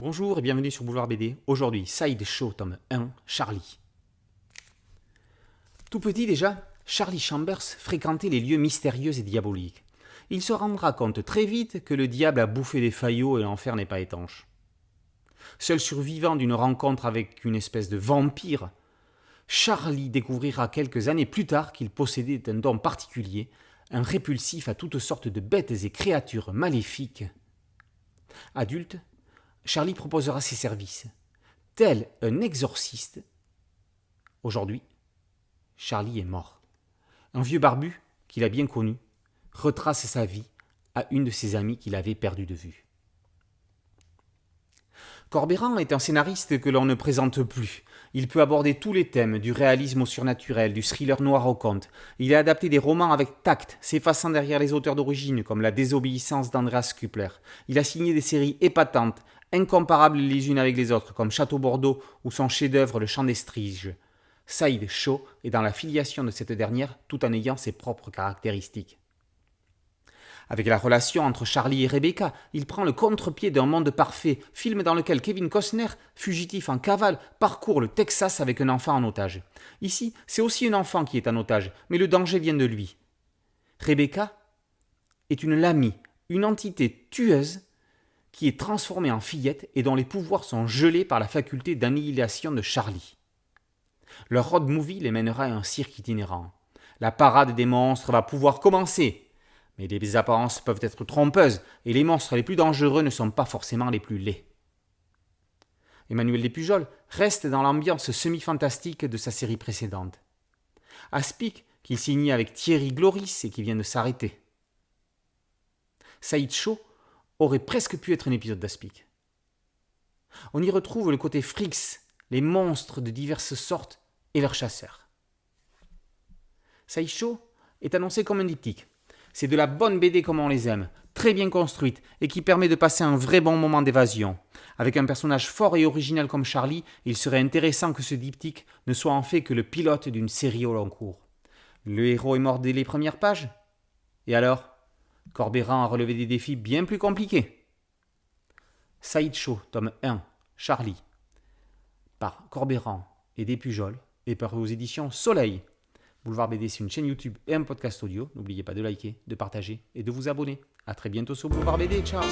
Bonjour et bienvenue sur Boulevard BD. Aujourd'hui, Sideshow tome 1, Charlie. Tout petit déjà, Charlie Chambers fréquentait les lieux mystérieux et diaboliques. Il se rendra compte très vite que le diable a bouffé des faillots et l'enfer n'est pas étanche. Seul survivant d'une rencontre avec une espèce de vampire, Charlie découvrira quelques années plus tard qu'il possédait un don particulier, un répulsif à toutes sortes de bêtes et créatures maléfiques. Adulte, Charlie proposera ses services. Tel un exorciste. Aujourd'hui, Charlie est mort. Un vieux barbu, qu'il a bien connu, retrace sa vie à une de ses amies qu'il avait perdue de vue. Corbeyran est un scénariste que l'on ne présente plus. Il peut aborder tous les thèmes, du réalisme au surnaturel, du thriller noir au conte. Il a adapté des romans avec tact, s'effaçant derrière les auteurs d'origine, comme La désobéissance d'Andreas Küppler. Il a signé des séries épatantes, incomparables les unes avec les autres, comme Château Bordeaux ou son chef-d'œuvre Le Chant des Striges. Sideshow est dans la filiation de cette dernière, tout en ayant ses propres caractéristiques. Avec la relation entre Charlie et Rebecca, il prend le contre-pied d'un monde parfait, film dans lequel Kevin Costner, fugitif en cavale, parcourt le Texas avec un enfant en otage. Ici, c'est aussi un enfant qui est en otage, mais le danger vient de lui. Rebecca est une lamie, une entité tueuse qui est transformée en fillette et dont les pouvoirs sont gelés par la faculté d'annihilation de Charlie. Leur road movie les mènera à un cirque itinérant. La parade des monstres va pouvoir commencer. Mais les apparences peuvent être trompeuses, et les monstres les plus dangereux ne sont pas forcément les plus laids. Emmanuel Despujol reste dans l'ambiance semi-fantastique de sa série précédente. Aspic, qu'il signait avec Thierry Gloris et qui vient de s'arrêter. Sideshow aurait presque pu être un épisode d'Aspic. On y retrouve le côté Fricks, les monstres de diverses sortes et leurs chasseurs. Sideshow est annoncé comme un diptyque. C'est de la bonne BD comme on les aime, très bien construite et qui permet de passer un vrai bon moment d'évasion. Avec un personnage fort et original comme Charlie, il serait intéressant que ce diptyque ne soit en fait que le pilote d'une série au long cours. Le héros est mort dès les premières pages ? Et alors ? Corbeyran a relevé des défis bien plus compliqués. Sideshow, tome 1, Charlie, par Corbeyran et Despujol, et paru aux éditions Soleil. Boulevard BD, c'est une chaîne YouTube et un podcast audio. N'oubliez pas de liker, de partager et de vous abonner. A très bientôt sur Boulevard BD. Ciao!